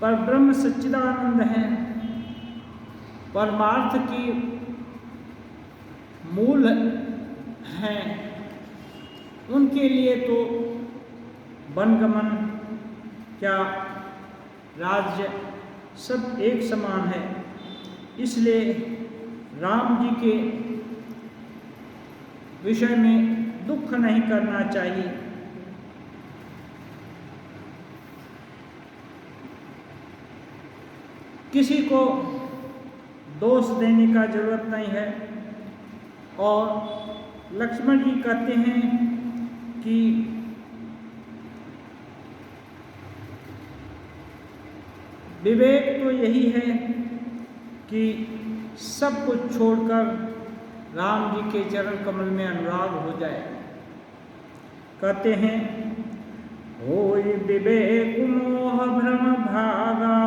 पर ब्रह्म सच्चिदानंद हैं, परमार्थ की मूल हैं, उनके लिए तो वनगमन क्या राज्य सब एक समान है। इसलिए राम जी के विषय में दुख नहीं करना चाहिए। किसी को दोष देने का जरूरत नहीं है। और लक्ष्मण जी कहते हैं कि विवेक तो यही है कि सब कुछ छोड़कर राम जी के चरण कमल में अनुराग हो जाए। कहते हैं होय विवेक मोह भ्रम भागा,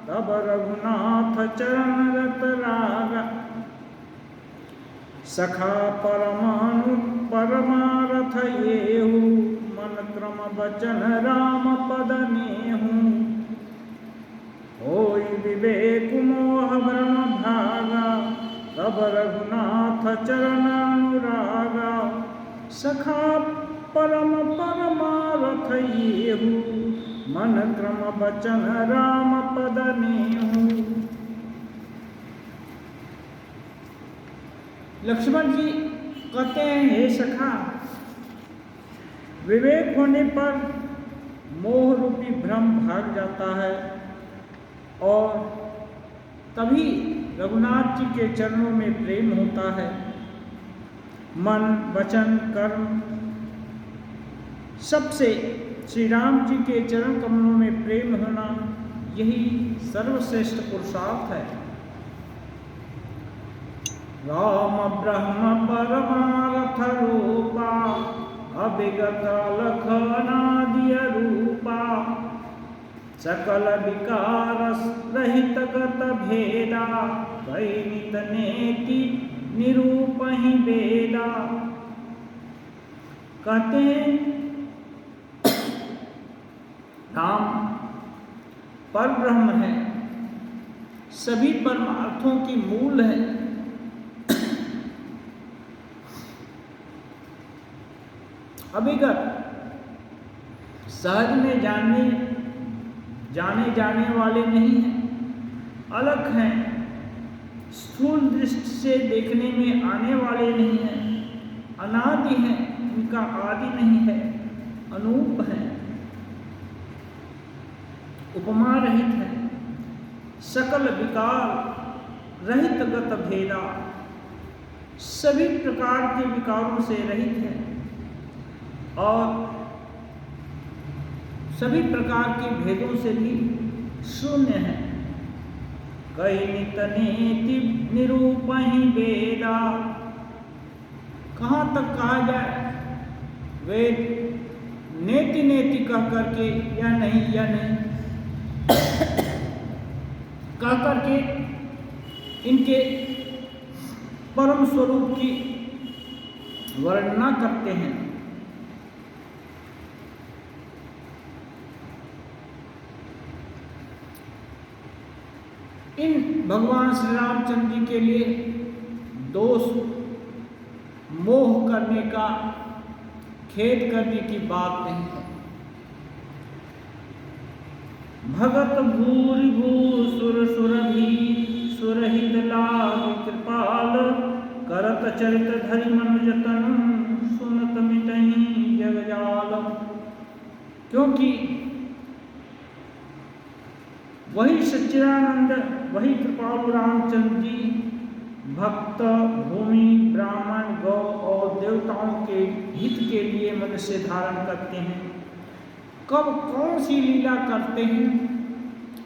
तब रघुनाथ चरण रत रागा। सखा परमारथ येहू, मन क्रम बचन राम पद नेहू। होय विवेक मोह भ्रम भागा, तब रघुनाथ चरण अनुरागा। सखा परमारथ येहू, मन क्रम बचन राम पद नेहू। लक्ष्मण जी कहते हैं हे सखा, विवेक होने पर मोह रूपी भ्रम भाग जाता है और तभी रघुनाथ जी के चरणों में प्रेम होता है। मन वचन कर्म सबसे श्री राम जी के चरण कमलों में प्रेम होना, यही सर्वश्रेष्ठ पुरुषार्थ है। राम ब्रह्म परमार्थ रूपा, अभिगत लखनादिय रूपा। सकल विकार रहित गत भेदा, वैनित नेति निरूपहि वेदा। कहते हैं राम पर ब्रह्म है, सभी परमार्थों की मूल है। अभिगत सहज में जाने जाने वाले नहीं हैं, अलग हैं, स्थूल दृष्टि से देखने में आने वाले नहीं हैं, अनादि हैं, इनका आदि नहीं है, अनूप हैं, उपमा रहित है, सकल विकार रहित गत भेदा, सभी प्रकार के विकारों से रहित है और सभी प्रकार के भेदों से भी शून्य है। कई नित नेति निरूपहि वेदा। कहाँ तक कहा जाए वेद नेति नेति कह करके या नहीं कह करके इनके परम स्वरूप की वर्णना करते हैं। इन भगवान श्री रामचंद्र जी के लिए दोष मोह करने का, खेद करने की बात नहीं है। भगत भूरि भू सुर सुरभि, सुरहित लाग कृपाल। करत चरित धरि मनुजतन, सुनत मिटहि जगजाल। क्योंकि वही सच्चिदानंद, वही कृपालु रामचंद्र जी भक्त, भूमि, ब्राह्मण, गौ और देवताओं के हित के लिए मनुष्य धारण करते हैं। कब कौन सी लीला करते हैं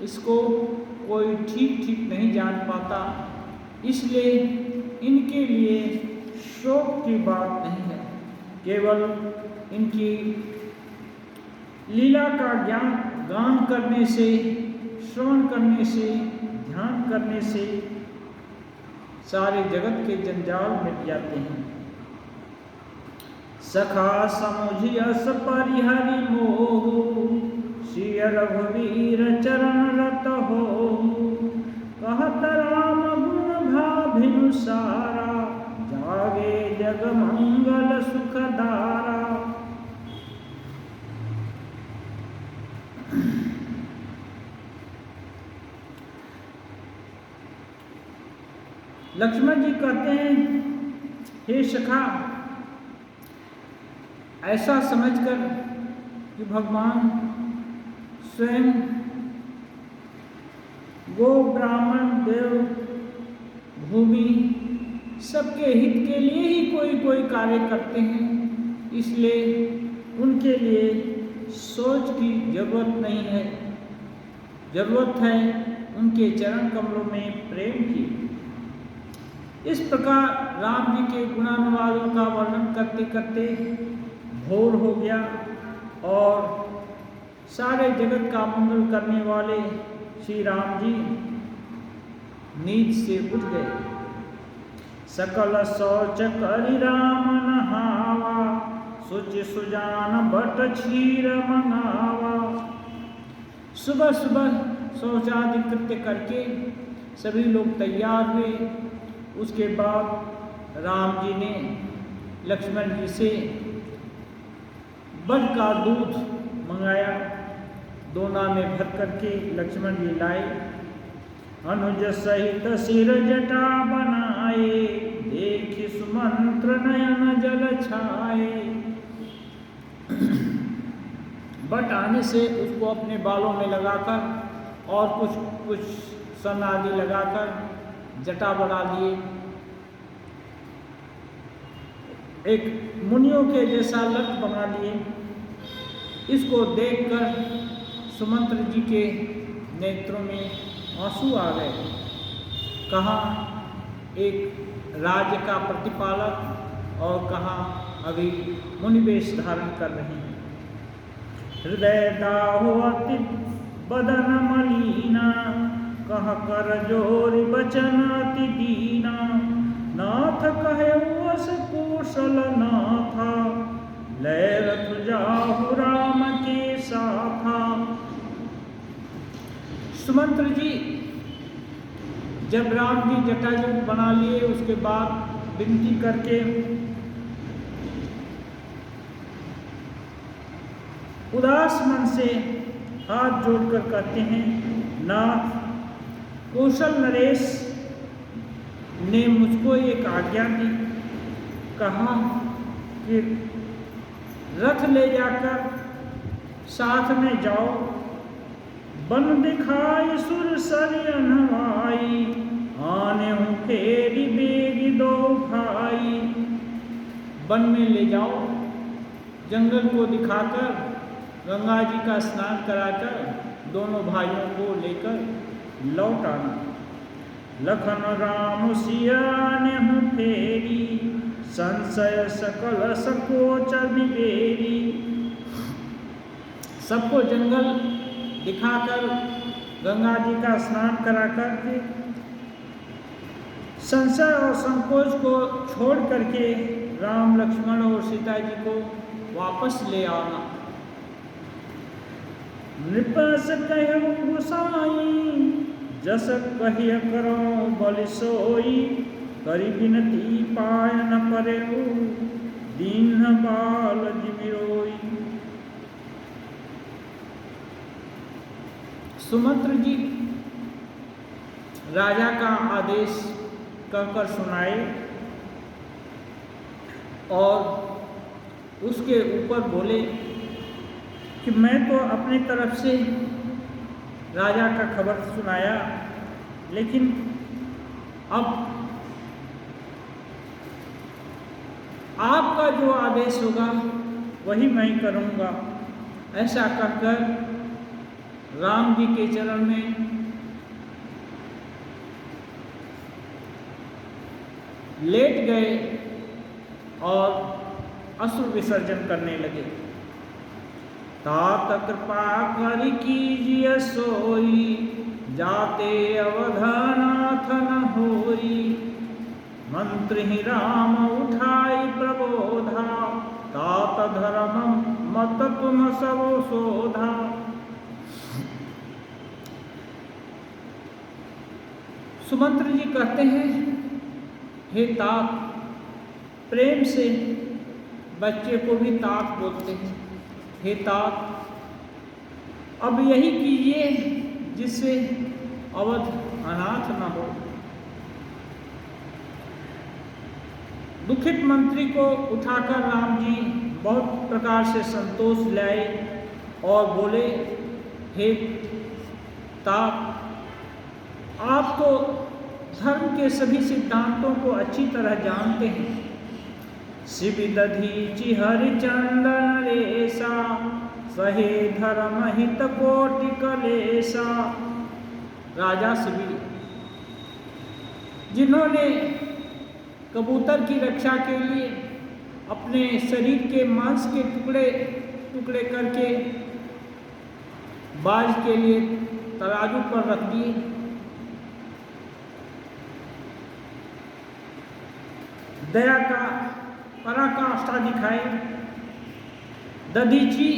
इसको कोई ठीक नहीं जान पाता, इसलिए इनके लिए शोक की बात नहीं है। केवल इनकी लीला का गान करने से, श्रवण करने से, ध्यान करने से सारे जगत के जंजाल मिट जाते हैं। सखा समुझियस परिहरि मोह, सिय रघुवीर चरण रत हो, कहत राम गुण भाभिनु सारा, जागे जग मंगल सुखदारा। लक्ष्मण जी कहते हैं, हे सखा, ऐसा समझकर कि भगवान स्वयं गो ब्राह्मण देव भूमि सबके हित के लिए ही कोई कार्य करते हैं, इसलिए उनके लिए सोच की जरूरत नहीं है, जरूरत है उनके चरण कमलों में प्रेम की। इस प्रकार राम जी के गुणानुवादों का वर्णन करते करते भोर हो गया और सारे जगत का मंगल करने वाले श्री राम जी नींद से उठ गए। सकल शौच करि राम नहावा, सुचि सुजान बट क्षीर मंगावा। सुबह सुबह शौचादि कृत्य करके सभी लोग तैयार हुए। उसके बाद राम जी ने लक्ष्मण जी से बट का दूध मंगाया, दोना में भर करके लक्ष्मण जी लाए। अनुज सहित सिर जटा बनाए, देखि सुमंत्र नयन जल छाए। बट आने से उसको अपने बालों में लगाकर और कुछ सन आदि लगाकर जटा बना लिए। एक मुनियों के जैसा लट बना लिए। इसको देखकर सुमंत्र जी के नेत्रों में आंसू आ गए। कहाँ एक राज्य का प्रतिपालक और कहाँ अभी मुनिवेश धारण कर रहे हैं। हृदय दाहो अति बदन मलिना, कह कर जोरि बचन अति दीना। नाथ कहे वस कौशल नाथ, लय रथ जाहु राम के साथा। सुमंत्र जी जब राम जी जटाजूट बना लिए, उसके बाद विनती करके उदास मन से हाथ जोड़कर कहते हैं, नाथ, कौशल नरेश ने मुझको एक आज्ञा दी। कहा कि रथ ले जाकर साथ में जाओ, बन दिखाई सुर सरियन हवाई, आने हूँ फेरी बेगी दो भाई। वन में ले जाओ, जंगल को दिखाकर गंगा जी का स्नान कराकर दोनों भाइयों को लेकर लौट आना। लखन राम सिया ने हूँ फेरी, संशय सकल सकोच विबेरी। सबको जंगल दिखाकर गंगा जी का स्नान कराकर के संशय और संकोच को छोड़ करके राम लक्ष्मण और सीता जी को वापस ले आना। नृपस कहु गुसाई, जस कहिय करो बलि सोई। करि बिनती पाय न परेउ, दीन बाल जिमिरोई। सुमंत्र जी राजा का आदेश कहकर सुनाए और उसके ऊपर बोले कि मैं तो अपनी तरफ से राजा का खबर सुनाया, लेकिन अब आपका जो आदेश होगा वही मैं करूँगा। ऐसा कहकर राम जी के चरण में लेट गए और अश्रु विसर्जन करने लगे। तात कृपा कर कीजिए सोई, जाते अवधनाथ न होई। मंत्र ही राम उठाई प्रबोधा, तात धर्म मत तुम सब शोधा। सुमंत्र जी कहते हैं, हे तात, प्रेम से बच्चे को भी तात बोलते हैं, हे तात, अब यही कीजिए जिससे अवध अनाथ न हो। दुखित मंत्री को उठाकर राम जी बहुत प्रकार से संतोष लाए और बोले, हे तात, आप तो धर्म के सभी सिद्धांतों को अच्छी तरह जानते हैं। शिव दधीचि हरिचंदन रेसा, सहे धर्म हित कोटि कलेसा। राजा शिवी, जिन्होंने कबूतर की रक्षा के लिए अपने शरीर के मांस के टुकड़े टुकड़े करके बाज के लिए तराजू पर रख दिए, दया का पराकाष्ठा दिखाए। दधीची,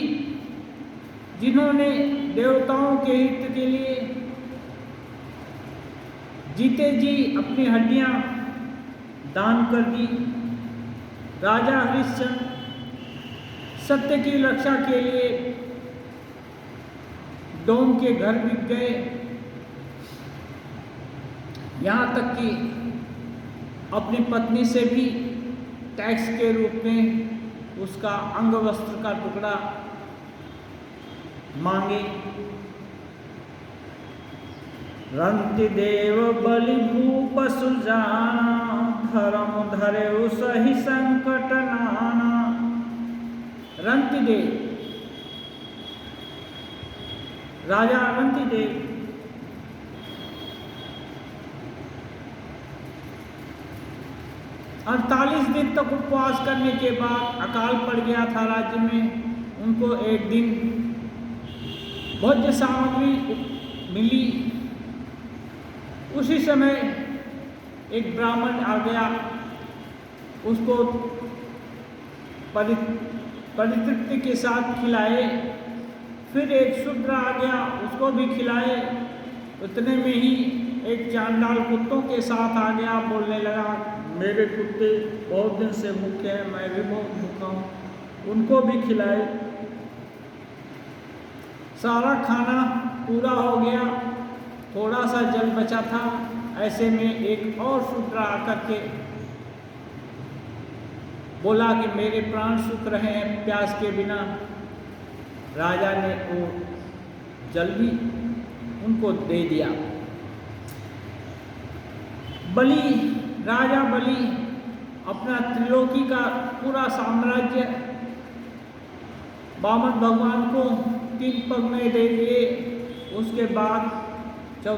जिन्होंने देवताओं के हित के लिए जीते जी अपनी हड्डियां दान कर दी। राजा हरिश्चंद्र सत्य की रक्षा के लिए डोम के घर बिक गए, यहाँ तक कि अपनी पत्नी से भी टैक्स के रूप में उसका अंग वस्त्र का टुकड़ा मांगे। रंति देव बलि भूप सुजाना, धर्म धरे सही संकट नाना। रंति देव, राजा रंति देव 48 दिन तक उपवास करने के बाद अकाल पड़ गया था राज्य में। उनको एक दिन भोज्य सामग्री मिली। उसी समय एक ब्राह्मण आ गया, उसको परितृप्ति के साथ खिलाए। फिर एक शूद्र आ गया, उसको भी खिलाए। उतने में ही एक चांडाल कुत्तों के साथ आ गया, बोलने लगा, मेरे कुत्ते बहुत दिन से भूखे हैं, मैं भी बहुत भूखा हूँ। उनको भी खिलाए। सारा खाना पूरा हो गया, थोड़ा सा जल बचा था। ऐसे में एक और शूद्र आकर के बोला कि मेरे प्राण सूख रहे हैं प्यास के बिना। राजा ने वो जल भी उनको दे दिया। बलि, राजा बलि अपना त्रिलोकी का पूरा साम्राज्य वामन भगवान को 3 पग में दे दिए। उसके बाद जब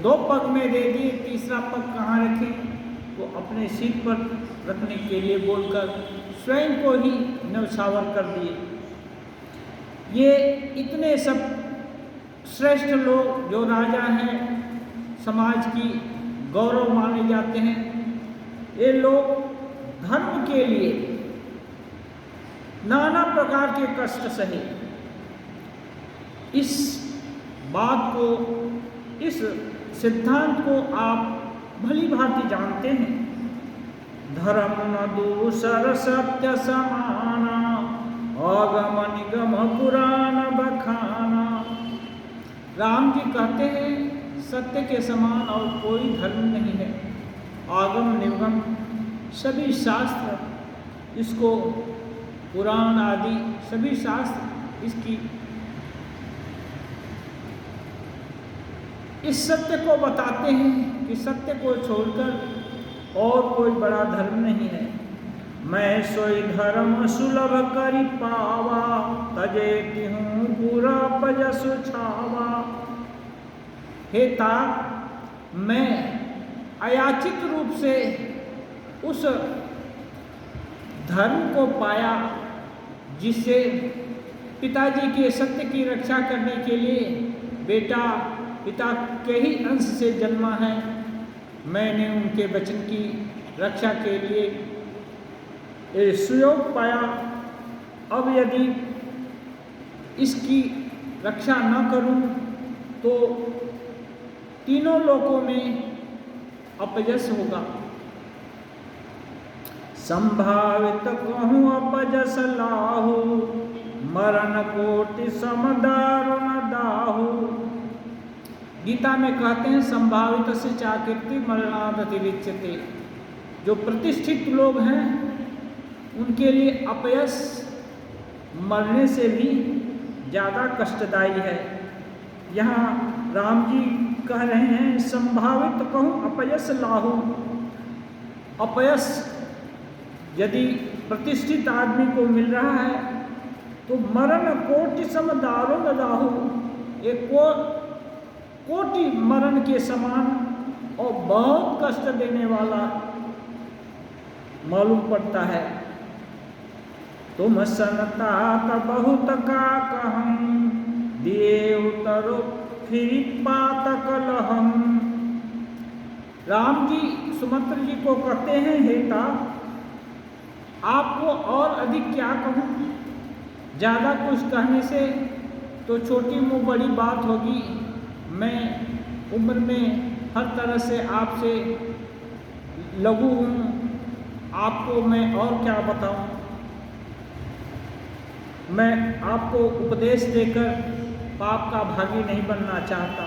2 पग में दे दिए, तीसरा पग कहाँ रखें, वो अपने सिर पर रखने के लिए बोलकर स्वयं को ही न्यौछावर कर दिए। ये इतने सब श्रेष्ठ लोग जो राजा हैं, समाज की गौरव माने जाते हैं, ये लोग धर्म के लिए नाना प्रकार के कष्ट सहे। इस बात को, इस सिद्धांत को आप भली भांति जानते हैं। धर्म न दूसर सत्य समाना, आगम निगम पुराण बखाना। राम जी कहते हैं, सत्य के समान और कोई धर्म नहीं है। आगम निगम सभी शास्त्र इसको, पुराण आदि सभी शास्त्र इसकी, इस सत्य को बताते हैं कि सत्य को छोड़कर और कोई बड़ा धर्म नहीं है। मैं सोई धर्म सुलभ करि पावा, तजेति हूँ बुरा पजसु छावा। हे तात, मैं अयाचित रूप से उस धर्म को पाया जिससे पिताजी के सत्य की रक्षा करने के लिए बेटा पिता के ही अंश से जन्मा है। मैंने उनके वचन की रक्षा के लिए सुयोग पाया। अब यदि इसकी रक्षा न करूं तो तीनों लोकों में अपयश होगा। संभावित कहूँ अपजस लाहू, मरण कोटि समदारुण दाहू। गीता में कहते हैं संभावित से चाकीर्ति मरणादति विच्यते। जो प्रतिष्ठित लोग हैं उनके लिए अपयश मरने से भी ज़्यादा कष्टदायी है। यहाँ राम जी कह रहे हैं संभावित कहूँ अपयश लाहू। अपयश यदि प्रतिष्ठित आदमी को मिल रहा है तो मरण कोटि सम दारुण दाहू, एक कोटि मरण के समान और बहुत कष्ट देने वाला मालूम पड़ता है। तुम सनतात बहुत का कहम, दिए उतरो फिर पातक लहम। राम जी सुमंत्र जी को कहते हैं हे तात, आपको और अधिक क्या कहूँ, ज़्यादा कुछ कहने से तो छोटी मुँह बड़ी बात होगी। मैं उम्र में हर तरह से आपसे लघु हूँ, आपको मैं और क्या बताऊँ। मैं आपको उपदेश देकर पाप का भागी नहीं बनना चाहता।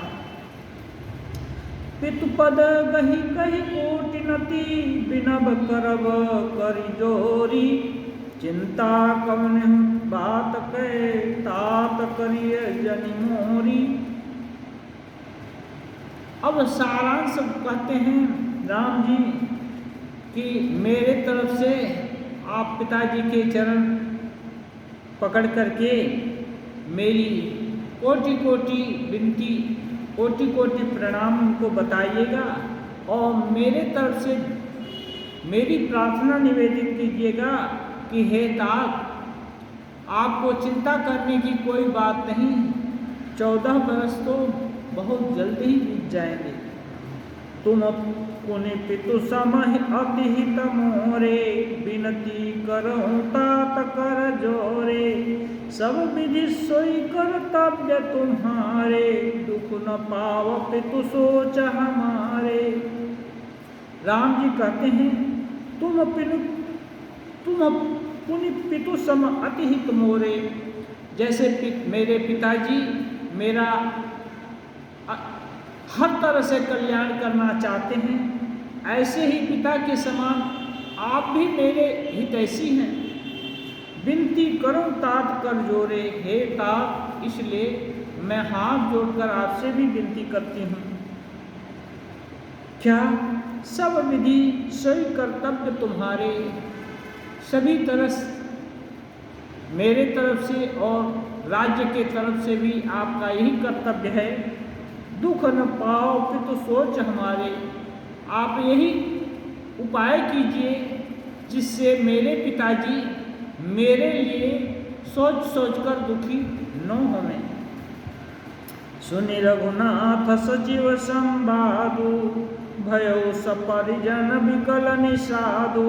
पितुपद गही कही कोटि नति, बिनब करब करी जोरी। चिंता कवन बात कहे, तात करिय जनि मोरी। अब सारांश कहते हैं राम जी कि मेरे तरफ से आप पिताजी के चरण पकड़ करके मेरी कोटि कोटि विनती, कोटि कोटि प्रणाम उनको बताइएगा और मेरे तरफ से मेरी प्रार्थना निवेदित कीजिएगा कि हे तात, आपको चिंता करने की कोई बात नहीं। 14 बरस तो बहुत जल्दी ही बीत जाएंगे। तुम पुनि पितु समह अति हित मोरे, विनती करहूँ तात कर जोरे। सब विधि सोई कर्तव्य तुम्हारे, दुख न पाव पितु सोच हमारे। राम जी कहते हैं तुम पुनि पितु सम अति हित मोरे। जैसे मेरे पिताजी मेरा हर तरह से कल्याण करना चाहते हैं, ऐसे ही पिता के समान आप भी मेरे हितैषी हैं। विनती करूं तात कर जोरे, हे तात, इसलिए मैं हाथ जोड़कर आपसे भी विनती करती हूँ। क्या सब विधि सोई कर्तव्य तुम्हारे, सभी तरह मेरे तरफ से और राज्य के तरफ से भी आपका यही कर्तव्य है। दुख न पाओ पितु सोच हमारे, आप यही उपाय कीजिए जिससे मेरे पिताजी मेरे लिए सोच सोचकर दुखी न होने। सुनि रघुनाथ सजीव संवादु, भयो सपरिजन विकल निषादु।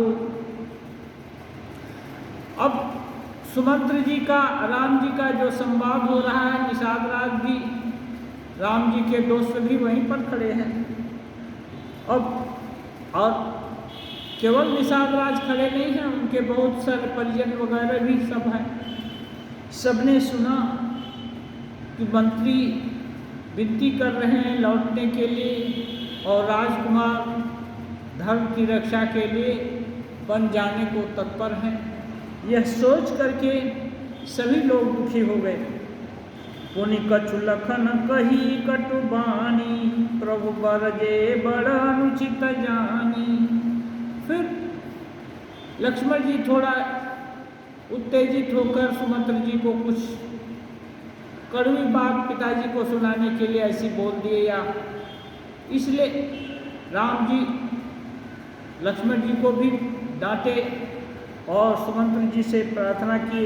अब सुमंत्र जी का राम जी का जो संवाद हो रहा है, निषाद राज भी, राम जी के दोस्त भी वहीं पर खड़े हैं। अब और केवल निषाद राज खड़े नहीं हैं, उनके बहुत सारे परिजन वगैरह भी सब हैं। सबने सुना कि मंत्री विनती कर रहे हैं लौटने के लिए और राजकुमार धर्म की रक्षा के लिए बन जाने को तत्पर हैं। यह सोच करके सभी लोग दुखी हो गए। पुनि कछु लखन कही कटुबानी, प्रभु बरजे बड़ा अनुचित जानी। फिर लक्ष्मण जी थोड़ा उत्तेजित होकर सुमंत्र जी को कुछ कड़वी बात पिताजी को सुनाने के लिए ऐसी बोल दिए, या इसलिए राम जी लक्ष्मण जी को भी डांटे और सुमंत्र जी से प्रार्थना की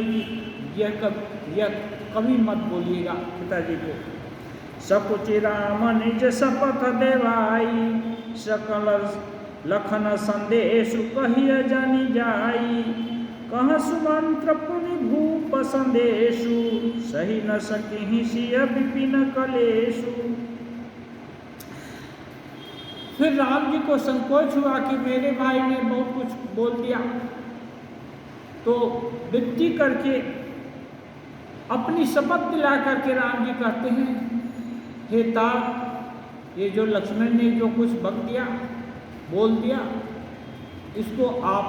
यह कभी मत बोलिएगा पिताजी को। सकुचि राम निज शपथ देवाई, सकल लखन संदेश कहिय जानी जाई। कह सुमंत्र पुनि भूप संदेशु, सही न सकिहि सिय विपिन कलेशु। फिर राम जी को संकोच हुआ कि मेरे भाई ने बहुत कुछ बोल दिया, तो विनती करके अपनी शपथ दिला करके राम जी कहते हैं, हे तात, ये जो लक्ष्मण ने जो कुछ बक दिया, बोल दिया, इसको आप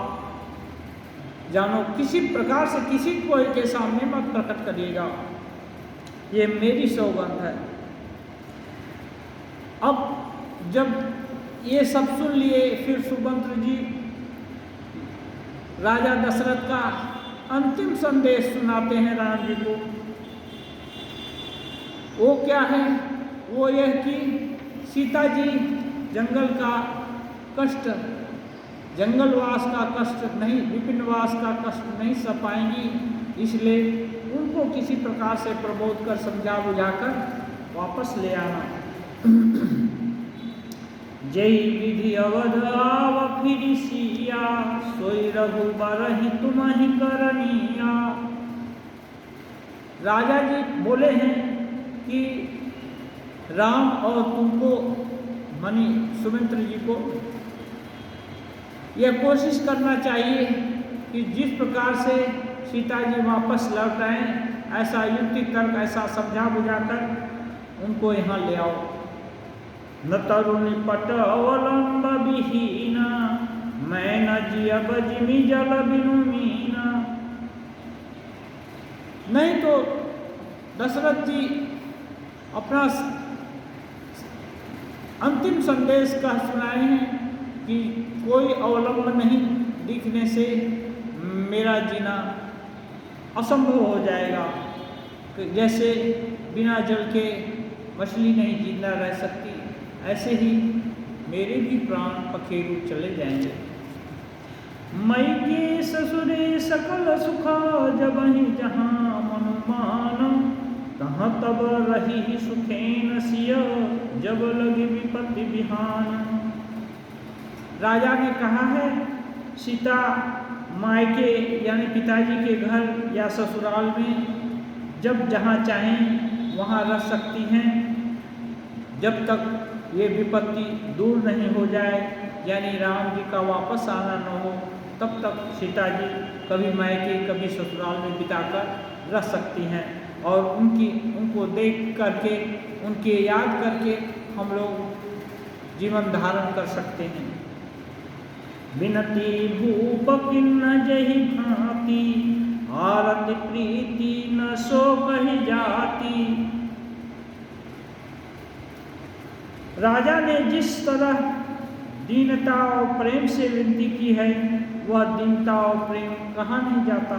जानो किसी प्रकार से किसी कोई के सामने मत प्रकट करिएगा, ये मेरी सौगंध है। अब जब ये सब सुन लिए, फिर सुमंत्र जी राजा दशरथ का अंतिम संदेश सुनाते हैं राम जी को। वो क्या है? वो यह कि सीता जी जंगल का कष्ट, जंगलवास का कष्ट नहीं, विपिनवास का कष्ट नहीं सह पाएंगी, इसलिए उनको किसी प्रकार से प्रबोध कर समझा बुझाकर वापस ले आना। जय विधि अवध आव फिर सिया, सोई रघुबर ही तुम ही करनिया। राजा जी बोले हैं कि राम और तुमको मनी सुमित्र जी को यह कोशिश करना चाहिए कि जिस प्रकार से सीता जी वापस लौट आए, ऐसा युक्ति तर्क ऐसा समझा बुझाकर उनको यहाँ ले आओ। न तरुणी पट अवलंब विहीना, मैं न जियब जिमि जल बिनु मीना। नहीं तो दशरथ जी अपना अंतिम संदेश कह सुनाए हैं कि कोई अवलंब नहीं दिखने से मेरा जीना असंभव हो जाएगा, जैसे बिना जल के मछली नहीं जिंदा रह सकती, ऐसे ही मेरे भी प्राण पखेरु चले जाएंगे। मई के ससुरे सकल सुखा, जब ही जहाँ मनुमान, तहाँ तब रही सुखेन सिय, जब लगी विपत्ति बिहान। राजा ने कहा है सीता मायके यानी पिताजी के घर या ससुराल में जब जहाँ चाहें वहाँ रह सकती हैं, जब तक ये विपत्ति दूर नहीं हो जाए, यानी राम जी का वापस आना न हो, तब तक सीता जी कभी मायके कभी ससुराल में बिताकर रह सकती हैं। और उनको देख करके, उनके याद करके हम लोग जीवन धारण कर सकते हैं। बिनती भूप किन्न जहि भांति, आरति प्रीति न सो कहि जाती। राजा ने जिस तरह दीनता और प्रेम से विनती की है, वह दीनता और प्रेम कहाँ नहीं जाता।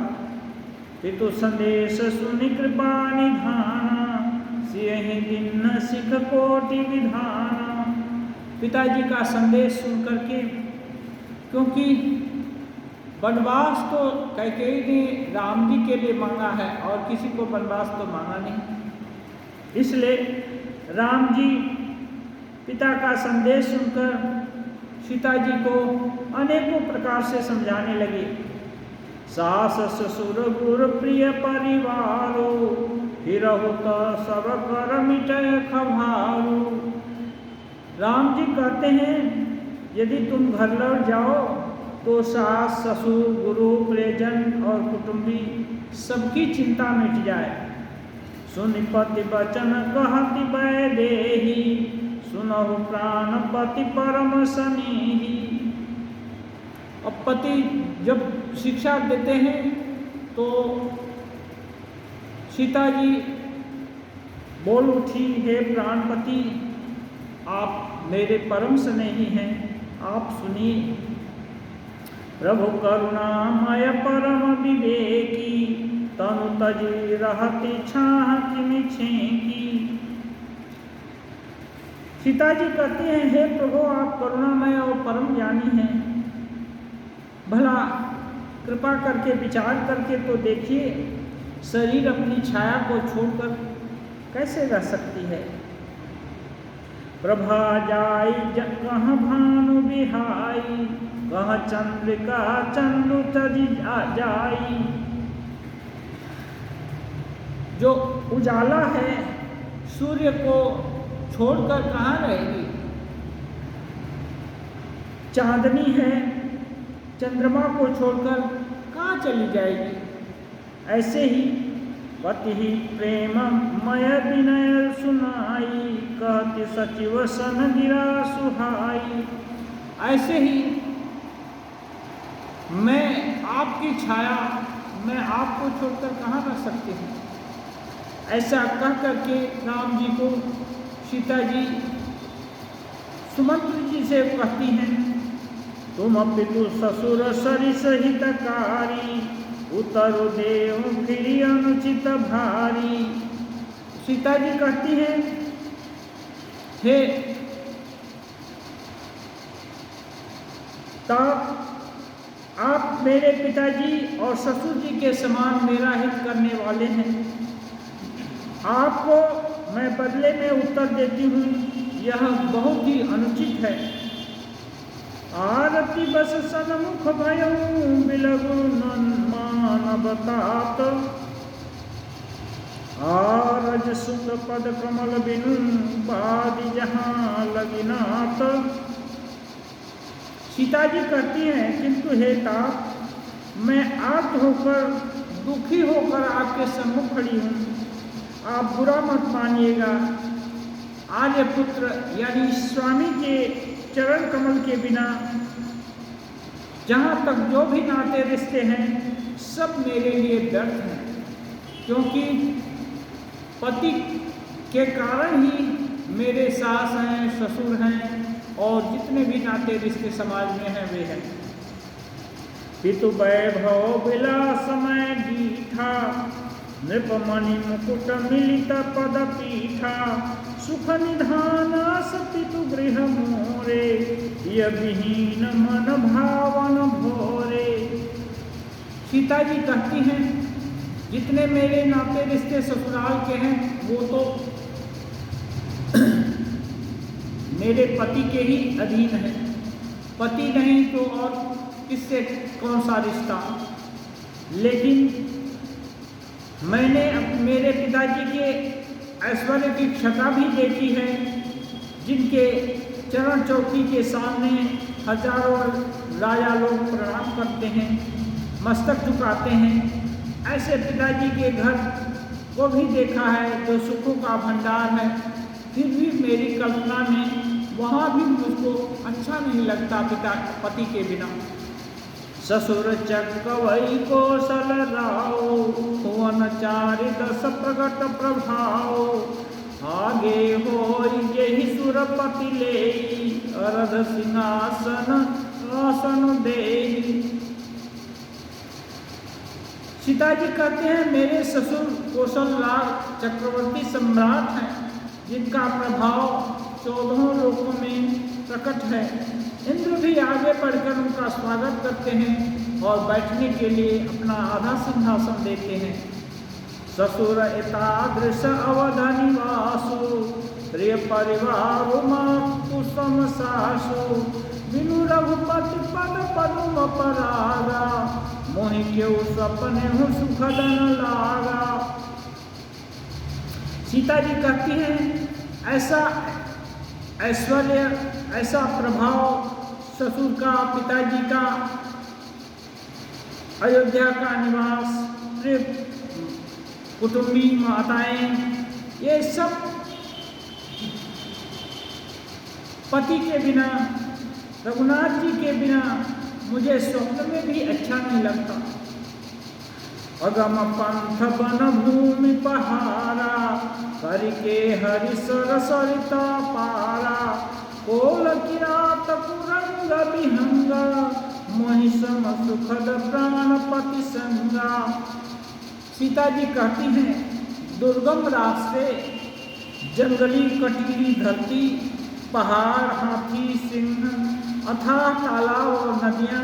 पितु संदेश सुनि कृपा निधाना, सियहि दिन सिख कोटि विधाना। पिताजी का संदेश सुन करके, क्योंकि वनवास तो कैकेयी ने राम जी के लिए मांगा है और किसी को वनवास तो मांगा नहीं, इसलिए राम जी पिता का संदेश सुनकर सीता जी को अनेकों प्रकार से समझाने लगे। सास ससुर गुर प्रिय परिवारो, हिरहु त सब कर मिटय खभारो। राम जी कहते हैं यदि तुम घर लौट जाओ तो सास ससुर गुरु प्रियजन और कुटुंबी सबकी चिंता मिट जाए। सुनिपति वचन कहति वैदेही, सुनहु प्राणपति परम स्नेही। अब पति जब शिक्षा देते हैं तो सीता जी बोल उठी, हे प्राणपति, आप मेरे परम स्नेही हैं, आप सुनिए। प्रभु करुणामय परम विवेकी, तनु तजी रहती छाह किमि छेकी। सीता जी कहते हैं, हे प्रभु, आप करुणामय और परम ज्ञानी हैं, भला कृपा करके विचार करके तो देखिए, शरीर अपनी छाया को छोड़कर कैसे रह सकती है। प्रभा जाई कहाँ भानु बिहाई, कहाँ चंद्रिका चंदु तजी जाई। जो उजाला है सूर्य को छोड़कर कहाँ रहेगी, चांदनी है, चंद्रमा को छोड़कर कहाँ चली जाएगी। ऐसे ही पति ही प्रेम मय विनय सुनाई, कहते सचिव सन गिरा सुहाई। ऐसे ही मैं आपकी छाया, मैं आपको छोड़कर कहाँ रह सकती हूँ। ऐसा कह करके राम जी को सीता जी सुमंत्र जी से कहती हैं, तुम पितु ससुर सरिस हितकारी, उतरु देव फिर अनुचित भारी। सीता जी कहती हैं, हे तब आप मेरे पिताजी और ससुर जी के समान मेरा हित करने वाले हैं, आपको मैं बदले में उत्तर देती हूँ, यह बहुत ही अनुचित है। आरती बस सन्मुख भयऊ बिलगु मान बतात, आरज सुत पद कमल बिनु बादि जहाँ लगिनात। सीता जी कहती हैं, किंतु हे तात, मैं आर्त होकर दुखी होकर आपके सम्मुख खड़ी हूँ, आप बुरा मत मानिएगा। आर्यपुत्र यानी स्वामी के चरण कमल के बिना जहाँ तक जो भी नाते रिश्ते हैं सब मेरे लिए व्यर्थ हैं, क्योंकि पति के कारण ही मेरे सास हैं, ससुर हैं और जितने भी नाते रिश्ते समाज में हैं वे हैं। पितु वैभव विलासमय गीठा, नृपमणि मुकुट मिलित पद पीठा, सुख निधान पितु गृह मोरे, य विहीन मन भावन भोरे। सीता जी कहती हैं, जितने मेरे नाते रिश्ते ससुराल के हैं वो तो मेरे पति के ही अधीन है, पति नहीं तो और किससे कौन सा रिश्ता। लेकिन मैंने मेरे पिताजी के ऐश्वर्य की क्षता भी देखी है, जिनके चरण चौकी के सामने हजारों राजा लोग प्रणाम करते हैं, मस्तक झुकाते हैं। ऐसे पिताजी के घर को भी देखा है जो सुखों का भंडार है, फिर भी मेरी कल्पना में वहाँ भी मुझको अच्छा नहीं लगता पति के बिना। ससुर चक्रवई कौशल राव, भुवन चारि दस प्रगट प्रभाव, आगे होई जेहि सुरपति लेई, अरध सिंहासन आसन देई। सीता जी कहते हैं, मेरे ससुर कौशल राज चक्रवर्ती सम्राट हैं, जिनका प्रभाव 14 लोकों में प्रकट है। इंद्र भी आगे बढ़कर उनका स्वागत करते हैं और बैठने के लिए अपना आधा सिंहासन देते हैं। ससुर एतादृश अवध निवासु, प्रिय परिवार कुसुम सासु, बिनु रघुपति पद पदुम परागा, मोहि केउ सपने हूँ सुखदन लागा। सीता जी कहती हैं, ऐसा ऐश्वर्य, ऐसा प्रभाव ससुर का, पिताजी का, अयोध्या का निवास, प्रिय कुटुंबी माताएं, ये सब पति के बिना, रघुनाथ जी के बिना मुझे स्वप्न में भी अच्छा नहीं लगता। अगम पंथ बन भूमि पहारा, करके हरिसर सरिता पारा, कोल किरात कुरंग विहंगा, महिषम सुखद प्राणपति संगा। सीता जी कहती हैं, दुर्गम रास्ते, जंगली कटीली धरती, पहाड़, हाथी, सिंह, अथाह तालाब और नदियाँ,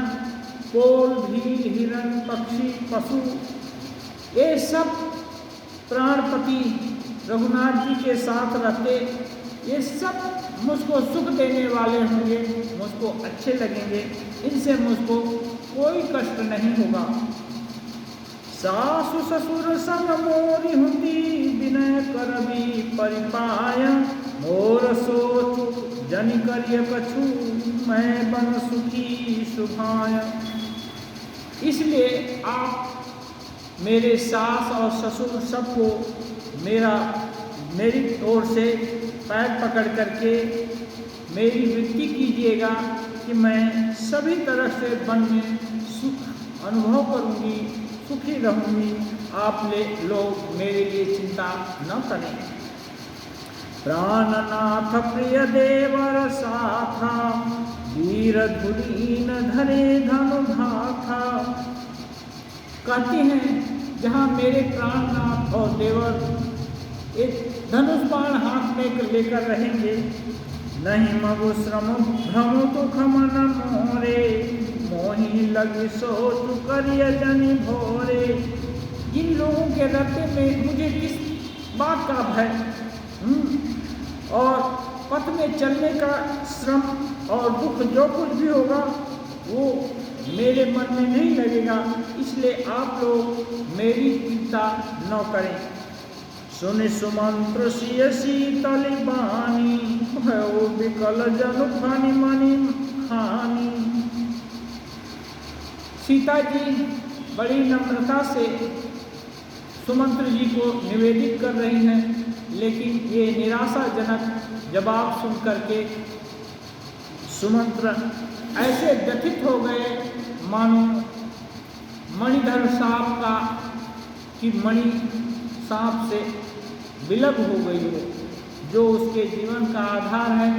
कोल, भीड़, हिरण, पक्षी, पशु, ये सब प्राणपति रघुनाथ जी के साथ रहते, ये सब मुझको सुख देने वाले होंगे, मुझको अच्छे लगेंगे, इनसे मुझको कोई कष्ट नहीं होगा। सासु ससुर संग मोरी हुंदी, विनय करबी परिपाय, मोर सोच जन करिय कछु मैं बन सुखी सुभाय। इसलिए आप मेरे सास और ससुर सबको मेरी ओर से पैर पकड़ करके मेरी विनती कीजिएगा कि मैं सभी तरह से वन में सुख अनुभव करूंगी, सुखी रहूंगी। आप लोग मेरे लिए चिंता न करें। प्राणनाथ प्रिय देवर साथा वीर धुरीन धरे धनुधाथा। कहते हैं जहाँ मेरे प्राणनाथ और देवर एक धनुष बाण हाथ में लेकर रहेंगे, नहीं मगु श्रम भ्रम दुख मन मोरे, मोही लगी सोच करिय जनि भोरे। जिन लोगों के हृदय में मुझे किस बात का भय और पथ में चलने का श्रम और दुख जो कुछ भी होगा वो मेरे मन में नहीं लगेगा। इसलिए आप लोग मेरी चिंता न करें। सुनि सुमंत्र सिय शीतल बानी, भयो विकल जनु फानी मणि हानि। सीता जी बड़ी नम्रता से सुमंत्र जी को निवेदित कर रही हैं, लेकिन ये निराशाजनक जवाब सुन करके सुमंत्र ऐसे व्यथित हो गए मानो मणिधर सांप का कि मणि सांप से विलग हो गई हो, जो उसके जीवन का आधार है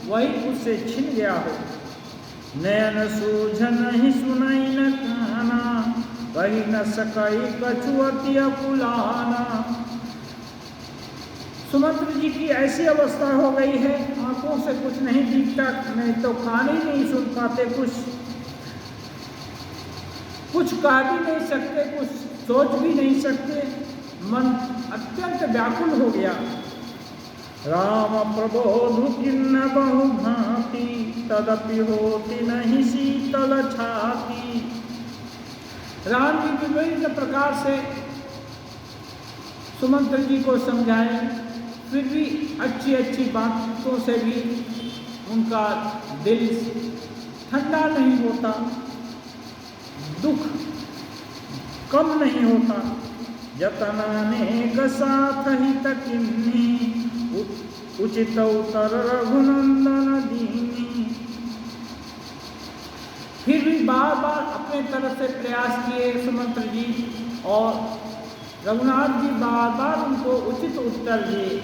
वही उससे छिन गया हो। नयन सूझ नहीं सुनाई न काना, कही न सकई कछु अति अकुलाना। सुमंत्र जी की ऐसी अवस्था हो गई है, आंखों से कुछ नहीं दिखता, नहीं तो कान ही नहीं सुन पाते, कुछ कह भी नहीं सकते, कुछ सोच भी नहीं सकते। मन अत्यंत व्याकुल हो गया। राम प्रबोधु किन्न बहु भांति, तदपि होती नहीं शीतल छाती। राम जी विभिन्न प्रकार से सुमंत्र जी को समझाए, फिर भी अच्छी अच्छी बातों से भी उनका दिल ठंडा नहीं होता, दुख कम नहीं होता। जतनानेक साथ हित किन्नी, उचित उतर रघुनंदन दीनी। फिर भी बार बार अपने तरफ से प्रयास किए सुमंत्र जी, और रघुनाथ जी बार बार उनको उचित उत्तर दिए।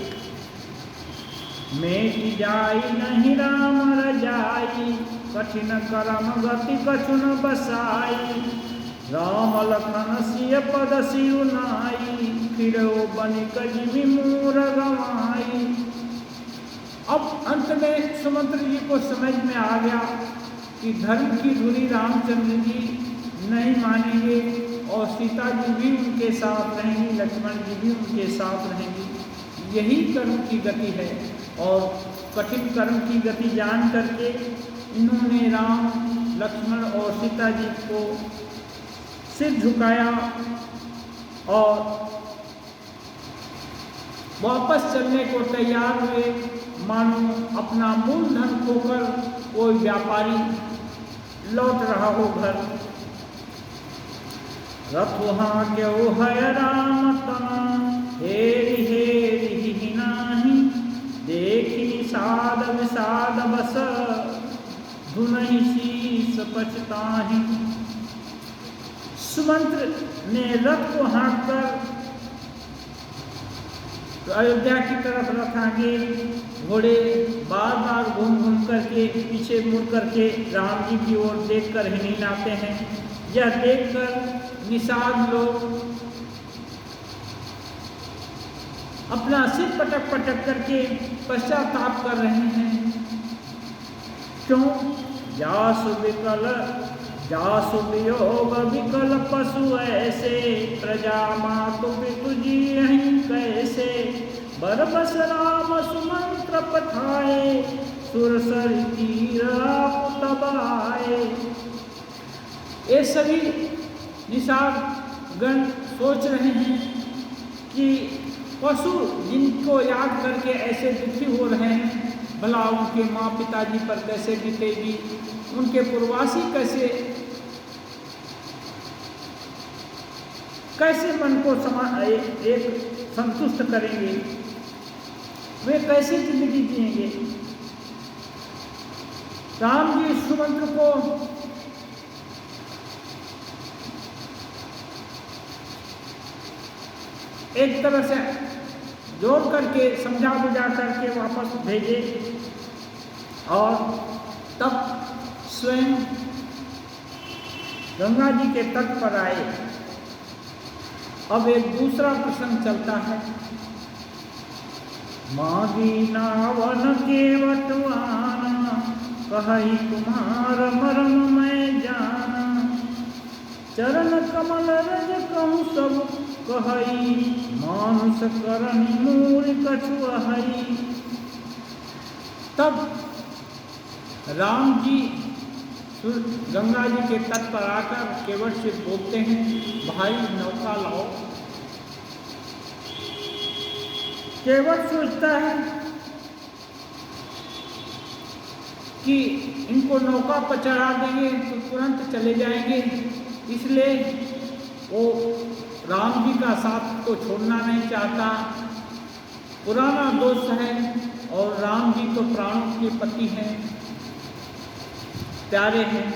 मेटि जाई नहीं राम रजाई, कठिन करम गति कछु न बसाई। राम लखन सिय पद सिरुनाई, फिरो बनिक जिमि मोर गवाई। अब अंत में सुमंत्र जी को समझ में आ गया कि धर्म की धुरी रामचंद्र जी नहीं मानेंगे, और सीता जी भी उनके साथ रहेंगी, लक्ष्मण जी भी उनके साथ रहेंगी। यही कर्म की गति है, और कठिन कर्म की गति जान करके इन्होंने राम, लक्ष्मण और सीता जी को सिर झुकाया और वापस चलने को तैयार हुए, मानो अपना मूलधन खोकर कोई व्यापारी लौट रहा हो घर। रथुहा क्यों है राम तना, हेरि हेरि ही नाही, देखी साध विषाद बस, धुनहि शीस पछताहि। सुमंत्र ने रथ को हाँककर अयोध्या की तरफ रथ आगे, घोड़े बार बार घूम घूम करके पीछे मुड़ करके राम जी की ओर देखकर हिनहिनाते हैं। यह देखकर निषाद लोग अपना सिर पटक पटक करके पश्चाताप कर रहे हैं। क्यों? जासु वियोग विकल पशु ऐसे, प्रजा मातु पितु जी कैसे। बरबस राम सुमंत्र पठाए, सुरसर तीर आप तब आए। ये सभी निषाद गण सोच रहे हैं कि पशु जिनको याद करके ऐसे दुखी हो रहे हैं, भला उनके माँ पिताजी पर कैसे बीतेगी, उनके पूर्ववासी कैसे मन को एक संतुष्ट करेंगे, वे कैसे जिंदगी जिएंगे। राम जी इस सुमंत्र को एक तरह से जोड़ करके समझा बुझा करके वापस भेजे और तब स्वयं गंगा जी के तट पर आए। अब एक दूसरा प्रसंग चलता है। मागी नावन केवटवाना कहि कुमार मरम मैं जाना, चरण कमल रज कहूँ सब कहई, मानुष करनी मूर कछुआई। तब राम जी गंगा जी के तट पर आकर केवट से बोलते हैं, भाई नौका लाओ। केवट सोचता है कि इनको नौका पर चढ़ा देंगे तो तुरंत चले जाएंगे, इसलिए वो राम जी का साथ को छोड़ना नहीं चाहता। पुराना दोस्त है और राम जी तो प्राणों के पति हैं, प्यारे हैं।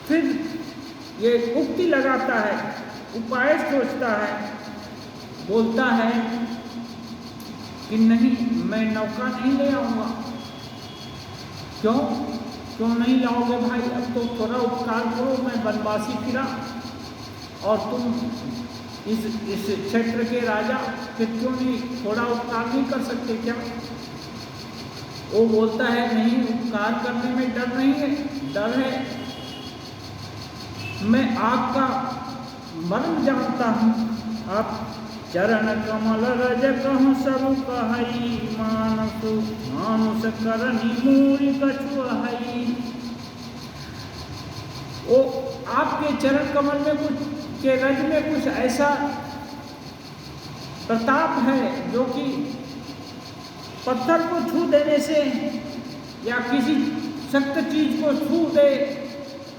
फिर ये उक्ति लगाता है, उपाय सोचता है, बोलता है कि नहीं, मैं नौका नहीं ले आऊँगा। क्यों नहीं लाओगे भाई? अब तो थोड़ा उपकार करो, मैं वनवासी फिरा और तुम इस क्षेत्र के राजा, फिर क्यों नहीं थोड़ा उपकार नहीं कर सकते क्या? वो बोलता है नहीं, उपकार करने में डर नहीं है, डर है मैं आपका मर्म जानता हूँ। आप चरण कमल रज कहूँ सब कहई, मानुष करनी मूरी कछुआई। वो आपके चरण कमल में कुछ के रज में कुछ ऐसा प्रताप है जो कि पत्थर को छू देने से या किसी सख्त चीज को छू दे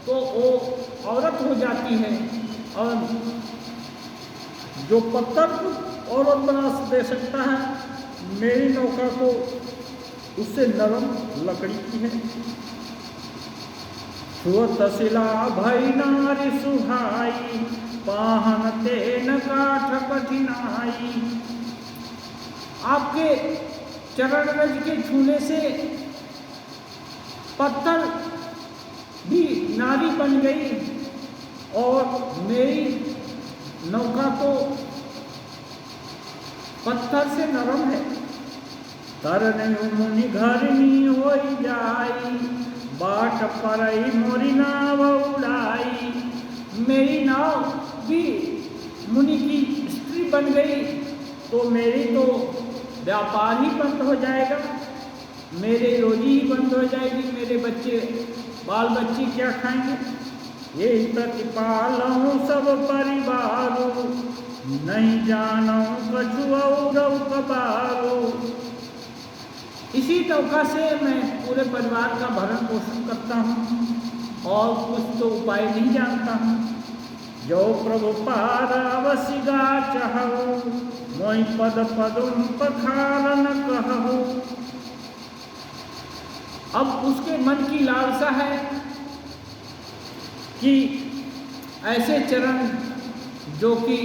तो वो औरत हो जाती है, और जो पत्थर को औरत बना दे सकता है, मेरी नौका को उससे नरम लकड़ी की है। छुअत शिला भई नारी सुहाई, पाहन तेन काठ कठिनाई। आपके चरण रज के छूने से पत्थर भी नारी बन गई और मेरी नौका तो पत्थर से नरम है। तरन मुनि घरनी हो जाई, बाट परई मोरी नाव उड़ाई। मेरी नाव भी मुनि की स्त्री बन गई तो मेरी तो व्यापार ही बंद हो जाएगा, मेरे रोजी ही बंद हो जाएगी, मेरे बच्चे बाल बच्चे क्या खाएंगे। ये प्रतिपालूं सब परिवारो, नहीं जानो कछुआ कबारो। इसी नौका से मैं पूरे परिवार का भरण पोषण करता हूँ और कुछ तो उपाय नहीं जानता हूँ। जो प्रभु पार अवसिगा चाहो, मोई पद पदुम पखार न कहूँ। अब उसके मन की लालसा है कि ऐसे चरण जो कि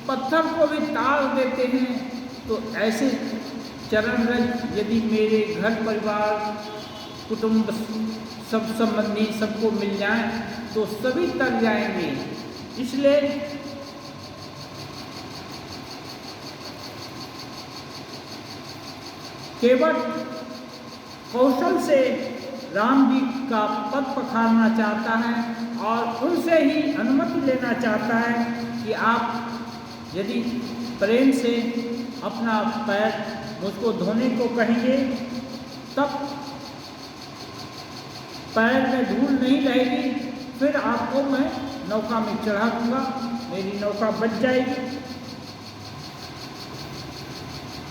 पत्थर को भी ताल देते हैं, तो ऐसे चरण रज यदि मेरे घर परिवार कुटुंब सब संबंधी सबको मिल जाए तो सभी तर जाएंगे। इसलिए केवट कौशल से राम जी का पद पखारना चाहता है और उनसे ही अनुमति लेना चाहता है कि आप यदि प्रेम से अपना पैर मुझको धोने को कहेंगे तब पैर में धूल नहीं रहेगी, फिर आपको मैं नौका में चढ़ा दूंगा, मेरी नौका बच जाएगी।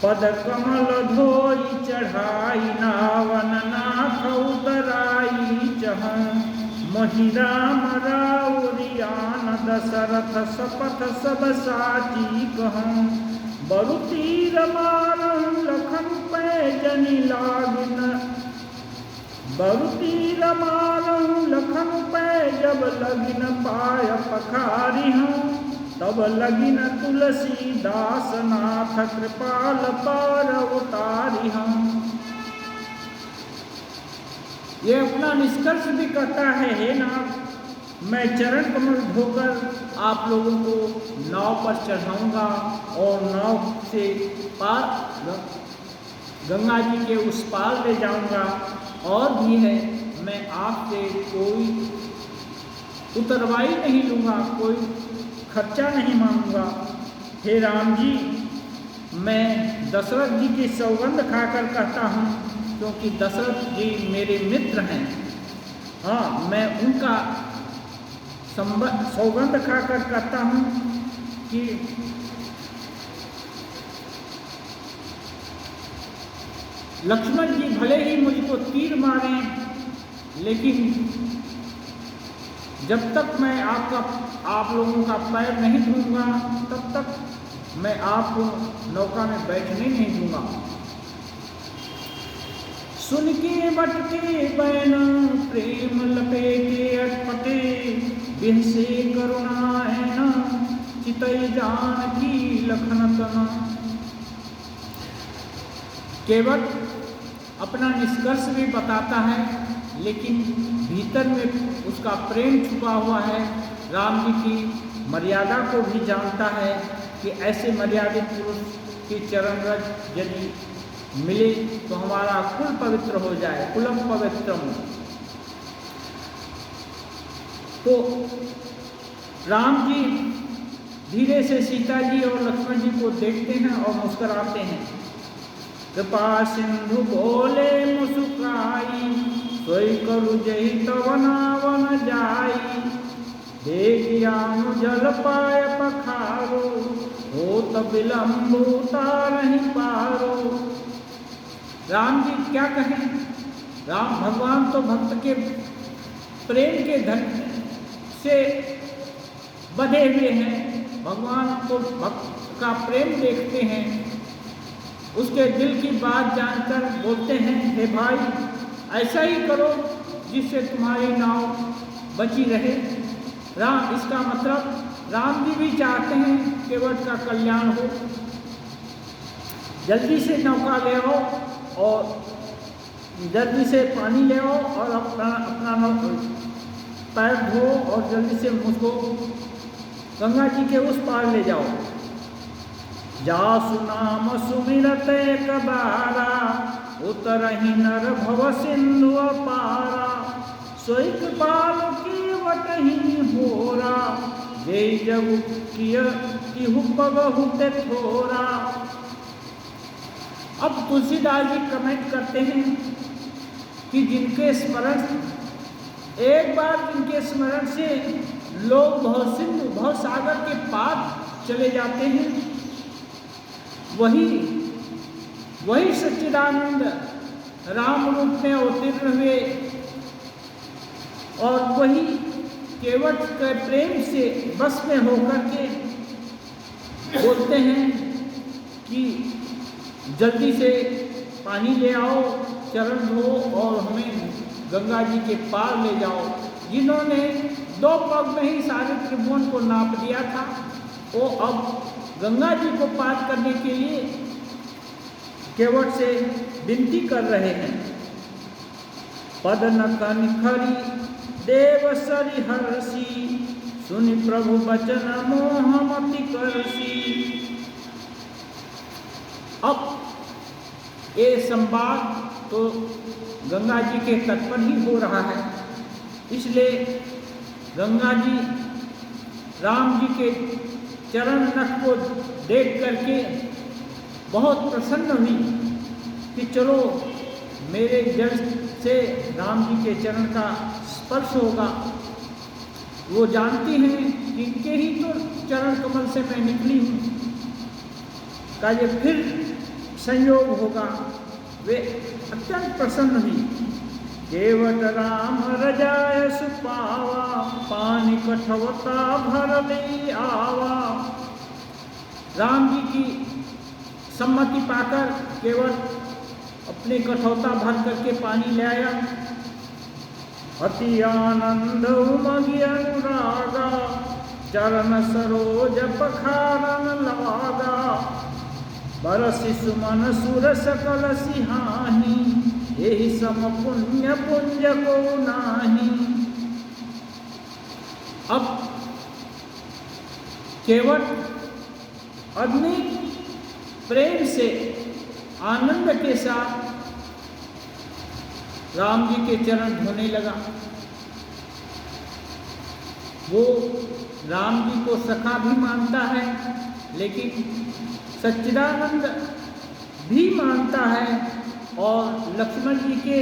पद कमल धोई चढ़ाई नावन नाथ उतराई चहं मोहि राम राउरियान दशरथ सपथ सब साची कहूँ बरु तीर मारं लखन पै जनि लागिन बरु तीर मारं लखन पै जब लगिन पाय पखारी हूँ तब लगिन तुलसीदास नाथ कृपाल पार उतारी हम। ये अपना निष्कर्ष भी कहता है, हे नाथ, मैं चरण कमल धोकर आप लोगों को नाव पर चढ़ाऊंगा और नाव से पार गंगा जी के उस पार ले जाऊंगा। और भी है, मैं आपसे कोई उतरवाई नहीं लूँगा, कोई खर्चा नहीं मांगूंगा। हे राम जी, मैं दशरथ जी की सौगंध खाकर कहता हूँ, क्योंकि दशरथ जी मेरे मित्र हैं। हाँ, मैं उनका सौगंध खाकर कहता हूँ कि लक्ष्मण जी भले ही मुझको तीर मारें, लेकिन जब तक मैं आप लोगों का पैर नहीं धोऊंगा तब तक मैं आपको नौका में बैठने नहीं दूंगा। सुन के बट के बैन प्रेम लपेटे अटपटे बिहसे करुणाएन चितई जान की लखन तना। केवट अपना निष्कर्ष भी बताता है, लेकिन भीतर में उसका प्रेम छुपा हुआ है। राम जी की मर्यादा को भी जानता है कि ऐसे मर्यादित पुरुष के चरण रज यदि मिले तो हमारा कुल पवित्र हो जाए, कुलम पवित्रम। तो राम जी धीरे से सीता जी और लक्ष्मण जी को देखते हैं और मुस्कुराते हैं। कृपा सिंधु बोले मुस्काई सोई करू जही तव नावन जाई देखियानु जल पाय पखारो हो तब विलम्ब उतारहि पारो। राम जी क्या कहें, राम भगवान तो भक्त के प्रेम के धन से बधे हुए हैं। भगवान तो भक्त का प्रेम देखते हैं, उसके दिल की बात जानकर बोलते हैं, हे भाई ऐसा ही करो जिससे तुम्हारी नाव बची रहे। राम, इसका मतलब राम जी भी चाहते हैं केवट का कल्याण हो। जल्दी से नौका ले आओ और जल्दी से पानी ले आओ और अपना पैर धो और जल्दी से मुझको गंगा जी के उस पार ले जाओ। जासु नाम सुमिरत एक बारा उतरहि नर भव सिंधु अपारा सोई कृपाल केवटहि होरा जय जग किय तिहु पगहु ते थोरा। अब तुलसीदास जी कमेंट करते हैं कि जिनके स्मरण एक बार जिनके स्मरण से लोग भव सागर के पार चले जाते हैं, वही सच्चिदानंद राम रूप में अवतीर्ण हुए और वही केवट के प्रेम से बस में होकर के बोलते हैं कि जल्दी से पानी ले आओ, चरण धो और हमें गंगा जी के पार ले जाओ। जिन्होंने 2 पग में ही सारे त्रिभुवन को नाप दिया था, वो अब गंगा जी को पार करने के लिए केवट से विनती कर रहे हैं। पद नख निखरी देव सरि हर्षि सुनि प्रभु बचन मोह मति करसी। अब ये संवाद तो गंगा जी के तट पर ही हो रहा है, इसलिए गंगा जी राम जी के चरण नख को देख करके बहुत प्रसन्न हुई कि चलो मेरे जड़ से राम जी के चरण का स्पर्श होगा। वो जानती हैं कि इनके ही तो चरण कमल से मैं निकली हूँ। काजे फिर संयोग होगा, वे अत्यंत प्रसन्न हुई। केवट राम रजाय सुपावा, पानी कठवता भर ले आवा। राम जी की सम्मति पाकर केवट अपने कठौता भर करके पानी ले आया। अति आनंद उमगी अनुरागा, चरण सरोज पखारन लागा। बरसि सुमन सुर सकल सिहाही, यही सम पुण्य पुंज को नाही। अब केवट अग्नि प्रेम से आनंद के साथ राम जी के चरण धोने लगा। वो राम जी को सखा भी मानता है, लेकिन सच्चिदानंद भी मानता है, और लक्ष्मण जी के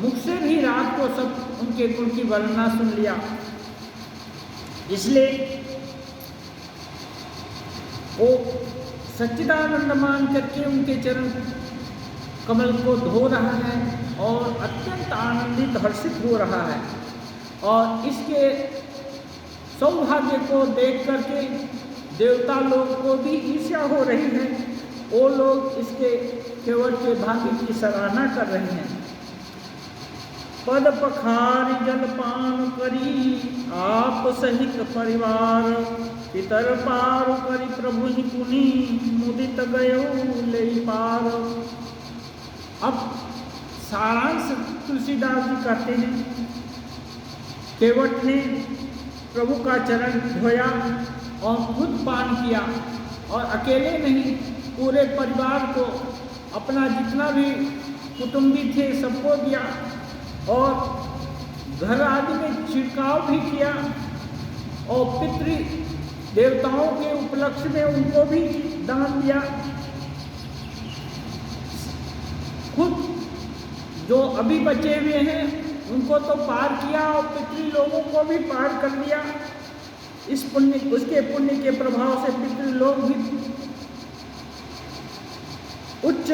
मुख से भी रात को सब उनके गुण की वर्णना सुन लिया। इसलिए वो सच्चिदानंद मान करके उनके चरण कमल को धो रहा है और अत्यंत आनंदित हर्षित हो रहा है। और इसके सौभाग्य को देख करके देवता लोग को भी ईर्ष्या हो रही है। वो लोग इसके केवट के भाग्य की सराहना कर रहे हैं। पद पखारी जलपान करी, आप सहित परिवार। पितर पार करी प्रभु ही पुनि, मुदित गयो ले पार। अब सारांश तुलसीदास जी कहते हैं, केवट ने प्रभु का चरण धोया और खुद पान किया, और अकेले नहीं पूरे परिवार को, अपना जितना भी कुटुंबी थे सबको दिया, और घर आदि में छिड़काव भी किया, और पितृ देवताओं के उपलक्ष्य में उनको भी दान दिया। खुद जो अभी बचे हुए हैं उनको तो पार किया, और पितृ लोगों को भी पार कर दिया। इस पुण्य, उसके पुण्य के प्रभाव से पितृ लोग भी उच्च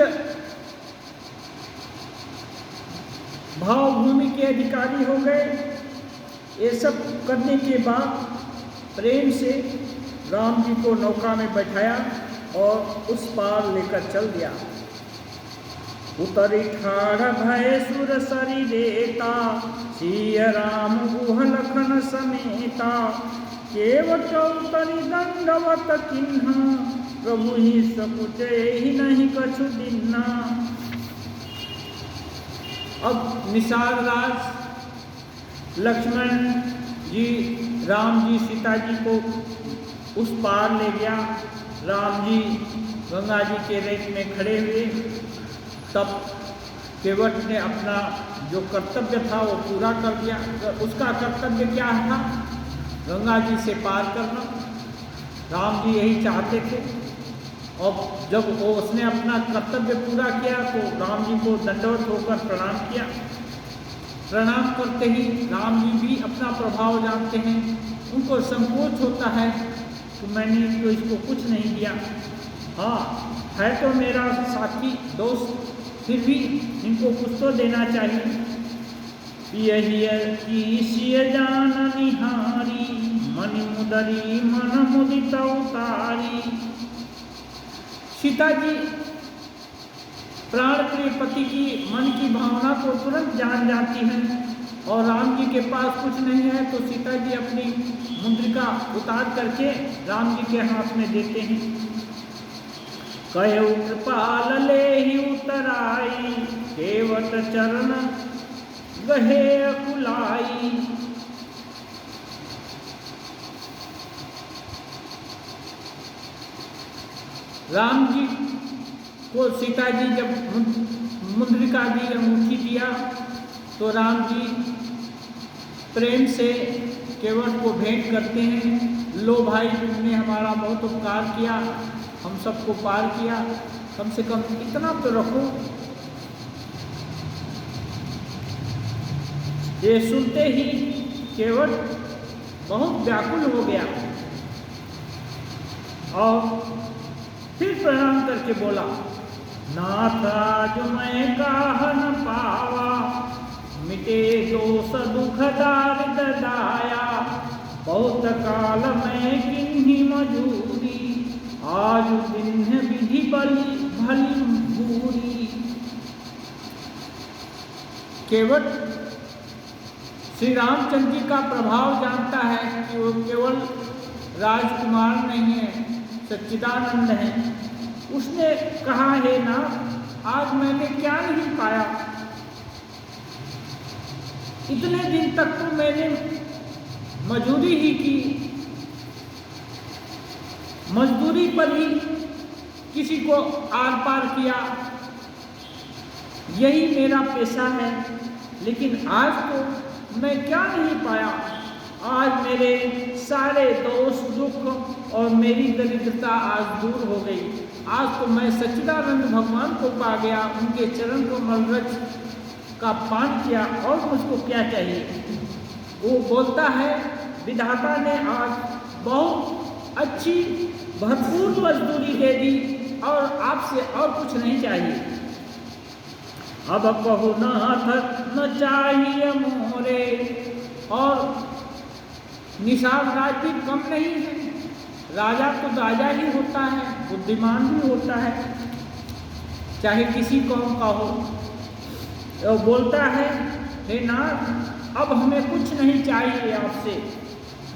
भाव भूमि के अधिकारी हो गए। ये सब करने के बाद प्रेम से राम जी को नौका में बैठाया और उस पार लेकर चल दिया। उतरी ठाड़ भय सुर सरी देता, सिय राम गुह लखन समेता। केवट उतरी दंडवत किन्हा, प्रभु ही सकुचे ही नहीं कछु दिन्ना। अब निषाद राज लक्ष्मण जी राम जी सीता जी को उस पार ले गया। राम जी गंगा जी के रेत में खड़े हुए, तब केवट ने अपना जो कर्तव्य था वो पूरा कर दिया। उसका कर्तव्य क्या था? गंगा जी से पार करना। राम जी यही चाहते थे, और जब वो उसने अपना कर्तव्य पूरा किया तो राम जी को दंडवत होकर प्रणाम किया। प्रणाम करते ही राम जी भी अपना प्रभाव जानते हैं, उनको संकोच होता है कि मैंने तो इसको कुछ नहीं दिया। हाँ, है तो मेरा साथी दोस्त, फिर भी इनको कुछ तो देना चाहिए। यही जान निहारी, मनि मुदरी मन मुदित उतारी। सीता जी प्राण प्रिय पति की मन की भावना को तुरंत जान जाती हैं, और राम जी के पास कुछ नहीं है तो सीता जी अपनी मुद्रिका उतार करके राम जी के हाथ में देते हैं। कयो कृपाल लेहि उतराई, केवट चरण गहे अकुलाई। राम जी को सीता जी जब मुद्रिका दी, अंगूठी दिया, तो राम जी प्रेम से केवट को भेंट करते हैं। लो भाई, तुमने हमारा बहुत उपकार किया, हम सबको पार किया, कम से कम इतना तो रखो। ये सुनते ही केवट बहुत व्याकुल हो गया और फिर प्रणाम करके बोला, नाथ आज मैं काह न पावा, मिटे दोष दुख दारिद्र दाया, बहुत काल में किन्हीं मजूरी, आज दिन विधि बली भली भूरी। केवल श्री रामचंद्र जी का प्रभाव जानता है कि वो केवल राजकुमार नहीं है, सच्चिदानंद है। उसने कहा है ना, आज मैंने क्या नहीं पाया, इतने दिन तक तो मैंने मजदूरी ही की, मजदूरी पर ही किसी को आर पार किया, यही मेरा पेशा है। लेकिन आज तो मैं क्या नहीं पाया, आज मेरे सारे दोष दुख और मेरी दरिद्रता आज दूर हो गई। आज तो मैं सच्चिदानंद भगवान को पा गया, उनके चरण को मलरज का पान किया, और मुझको क्या चाहिए। वो बोलता है, विधाता ने आज बहुत अच्छी भरपूर मजदूरी दे दी और आपसे और कुछ नहीं चाहिए। अब कहु नाथ न चाहिए मोरे, और निषाद राज्य कम नहीं है, राजा तो राजा ही होता है, बुद्धिमान भी होता है, चाहे किसी कौम का हो। तो बोलता है, हे नाथ अब हमें कुछ नहीं चाहिए आपसे,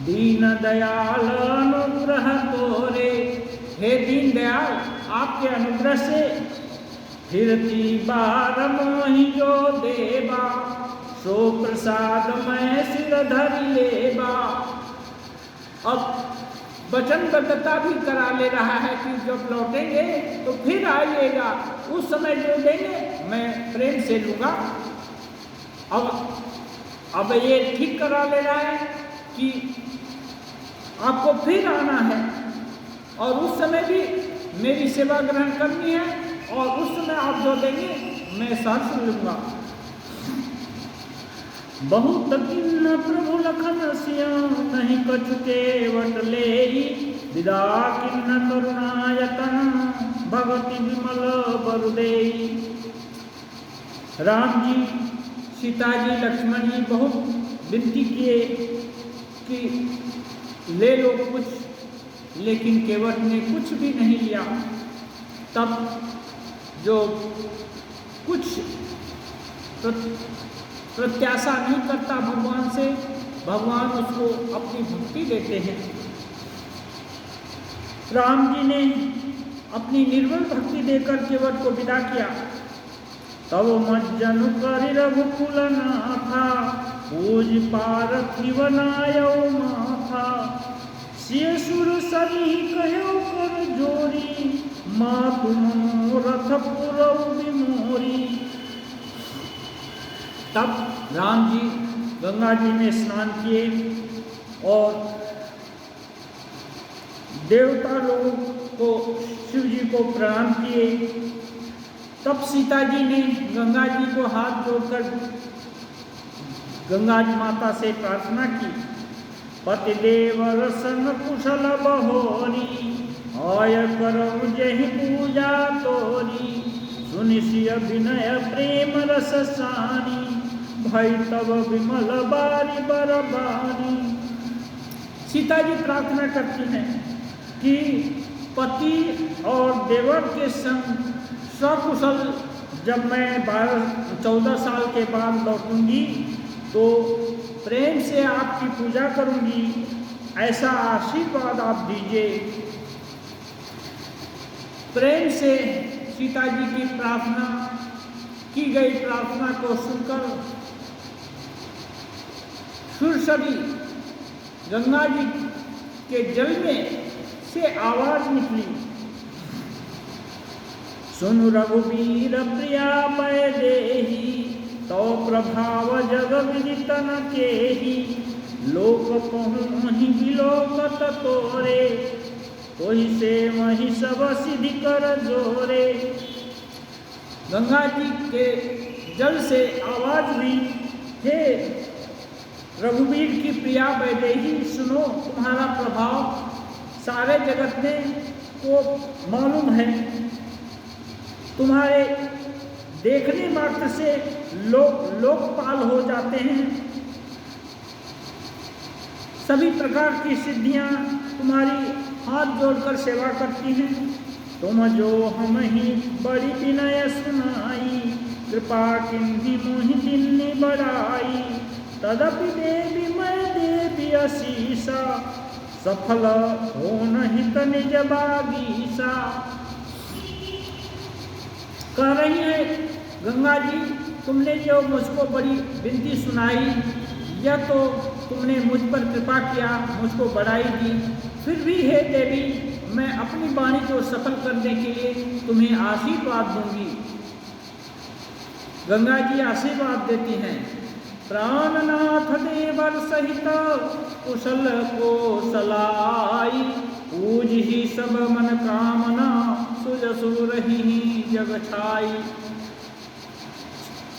दीन दयाल अनुग्रह तोरे, हे दीन दयाल आपके अनुग्रह से फिरती बार मोहि जो देवा, सो प्रसाद मैं सिर धर लेबा। अब वचनबद्धता भी करा ले रहा है कि जब लौटेंगे तो फिर आइएगा, उस समय जो देंगे मैं प्रेम से लूँगा। अब ये ठीक करा ले रहा है कि आपको फिर आना है और उस समय भी मेरी सेवा ग्रहण करनी है, और उस समय आप जो देंगे मैं सहर्ष लूँगा। बहुत किन्न प्रभु लखन सियां, नहीं कछु केवट लेई, विदा किन्न करुणायतन, भगति विमल बरुदेई। राम जी, सीता जी, लक्ष्मण जी बहुत विनती किए कि ले लो कुछ, लेकिन केवट ने कुछ भी नहीं लिया। तब जो कुछ प्रत्याशा नहीं करता भगवान से, भगवान उसको अपनी भक्ति देते हैं। राम जी ने अपनी निर्मल भक्ति देकर केवट को विदा किया। तब मज्जन करि रघुकुल नाथा, पूज पार्थिव नायो माथा, सिय सुर सरी कहो कर जोरी, मातु मनोरथ पुरौ विमोरी। तब राम जी गंगा जी में स्नान किए और देवता लोगों को, शिव जी को प्रणाम किए। तब सीता जी ने गंगा जी को हाथ जोड़कर गंगा माता से प्रार्थना की, पतिदेव रसन कुशल बहोरी, आय करऊ जहि पूजा तोरी, सुनिशि अभिनय प्रेम रस सानी, भई तब विमल बारी बरबारी। सीता जी प्रार्थना करती हैं कि पति और देवर के संग सकुशल जब मैं 14 साल के बाद लौटूंगी तो प्रेम से आपकी पूजा करूंगी, ऐसा आशीर्वाद आप दीजिए। प्रेम से सीता जी की प्रार्थना की गई प्रार्थना को सुनकर सुरसरी गंगा जी के जल में से आवाज निकली, सुन रघुवीर प्रिया पै देही, तो प्रभाव जग विदित न केही, लोक पहुँहि विलोकत तोरे, कोई से वही सब सिद्धि कर जोरे। गंगा जी के जल से आवाज हुई, हे रघुवीर की प्रिया वैदेही, सुनो तुम्हारा प्रभाव सारे जगत में को मालूम है, तुम्हारे देखने मात्र से लोकपाल हो जाते हैं। सभी प्रकार की सिद्धियां तुम्हारी हाथ जोड़कर सेवा करती हैं। तुम जो हम ही बड़ी विनय सुनाई, कृपा किन्हीं मोहि दिन्नि बढ़ाई। तदपि देवी मैं देवी असीसा, सफल हो नहीं त निज बागीसा। कह रही है गंगा जी, तुमने जो मुझको बड़ी विनती सुनाई, यह तो तुमने मुझ पर कृपा किया, मुझको बढ़ाई दी, फिर भी हे देवी मैं अपनी वाणी को सफल करने के लिए तुम्हें आशीर्वाद दूंगी। गंगा जी आशीर्वाद देती हैं, प्राणनाथ देवर सहित कुशल को सलाई, पूज ही सब मन कामना, सुजसु रही जग छाई।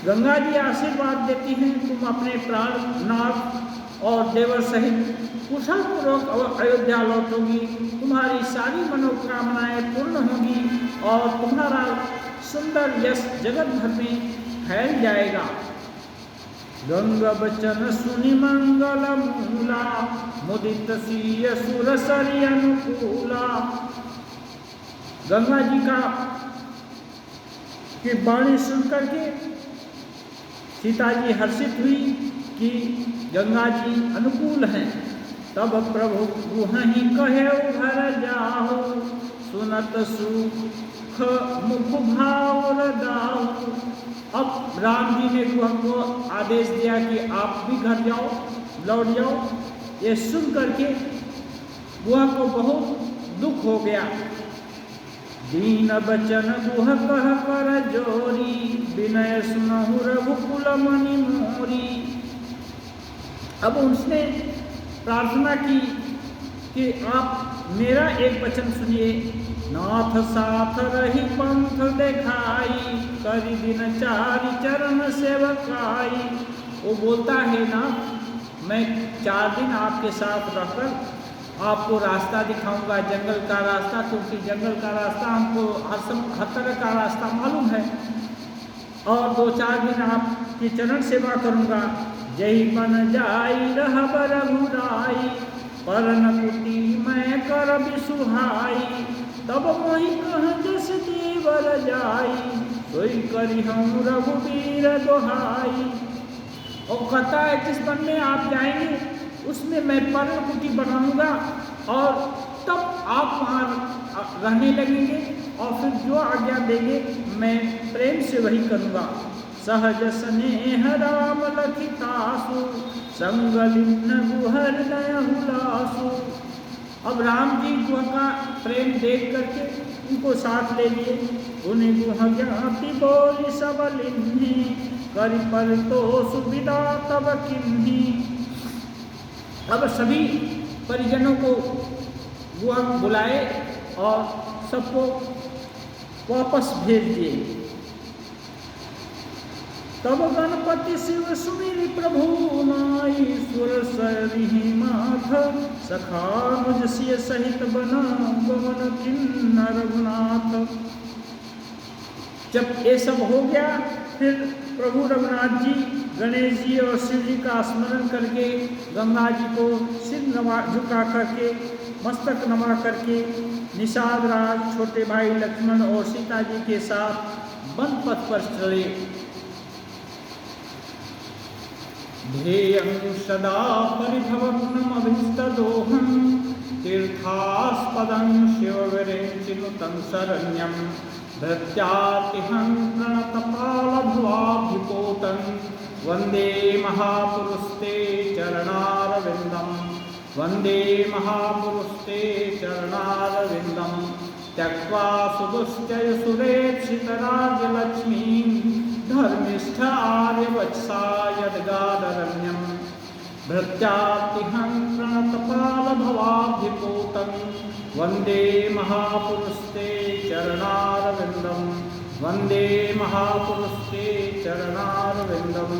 गंगा जी आशीर्वाद देती हैं, तुम अपने प्राणनाथ और देवर सहित कुशल पूर्वक अयोध्या लौटोगी, तुम्हारी सारी मनोकामनाएं पूर्ण होंगी और तुम्हारा सुंदर यश जगत भर में फैल जाएगा। गंगा बचन सुनि मंगल मूला, मुदित सिय सुर सरि अनुकूला। गंगा जी की वाणी सुनकर के सीता जी हर्षित हुई कि गंगा जी अनुकूल हैं। तब प्रभु गुहहि कहे घर जाहु, सुनत सुख मुख भाव दाऊ। अब राम जी ने गुहा को आदेश दिया कि आप भी घर जाओ, लौट जाओ। ये सुन करके गुहा को बहुत दुख हो गया। दीन बचन गुह कह कर जोरी, विनय सुनहु रघुकुल मनि मोरी। अब उसने प्रार्थना की कि आप मेरा एक वचन सुनिए। नाथ साथ रही पंथ देखाई, करी दिन चारि चरण सेवकाई। वो बोलता है ना, मैं 4 दिन आपके साथ रहकर आपको रास्ता दिखाऊंगा, जंगल का रास्ता, क्योंकि जंगल का रास्ता हमको हर तरह का रास्ता मालूम है, और 2-4 दिन आपकी चरण सेवा करूंगा। जय बन जाई रहब रघुराई, पर नकुटी मैं कर बिसुहाई। तब मोहि कह जस देवर जाई, सोई करी हम रघुवीर दोहाई। और कहता है जिस वन में आप जाएंगे उसमें मैं पर्णकुटी बनाऊंगा, और तब आप वहाँ रहने लगेंगे, और फिर जो आज्ञा देंगे मैं प्रेम से वही करूँगा। सहज स्नेह राम लखितासु, संग लिन्न गुहर दय हुलासु। अब राम जी गुह का प्रेम देख करके उनको साथ ले लिए। उन्हें गुह ज्ञाति बोली सब लिन्ही, करि पर तो सुविधा तब किन्ही। अब सभी परिजनों को गुहा बुलाए और सबको वापस भेज दिए। तब गणपति शिव सुमिरि प्रभु नाई, सुर सरिहि माथ सखा मुझ सिय सहित बना गमन किन्न रघुनाथ। जब ये सब हो गया, फिर प्रभु रघुनाथ जी गणेश जी और शिव जी का स्मरण करके गंगा जी को सिर झुका करके, मस्तक नमा करके निषाद राज, छोटे भाई लक्ष्मण और सीता जी के साथ वन पथ पर चले। ध्येयं सदा परिभवग्नमभीष्टदोहं, तीर्थास्पदं शिवविरिञ्चिनुतं शरण्यं। भृत्यातिहं प्रणतपालभवाभिपोतं, वन्दे महापुरुषते चरणारविन्दं। वन्दे महापुरुषते चरणारविन्दं। त्यक्त्वा सुदुश्चय सुरेक्षितराज्यलक्ष्मीं, धर्मिष्ठ आर्यवत्सा यद्गादरण्यं। भृत्यातिहं प्रणतपालभवाभिपूतं, वन्दे महापुरुषते चरणारविन्दं। वन्दे महापुरुषते चरणारविन्दं।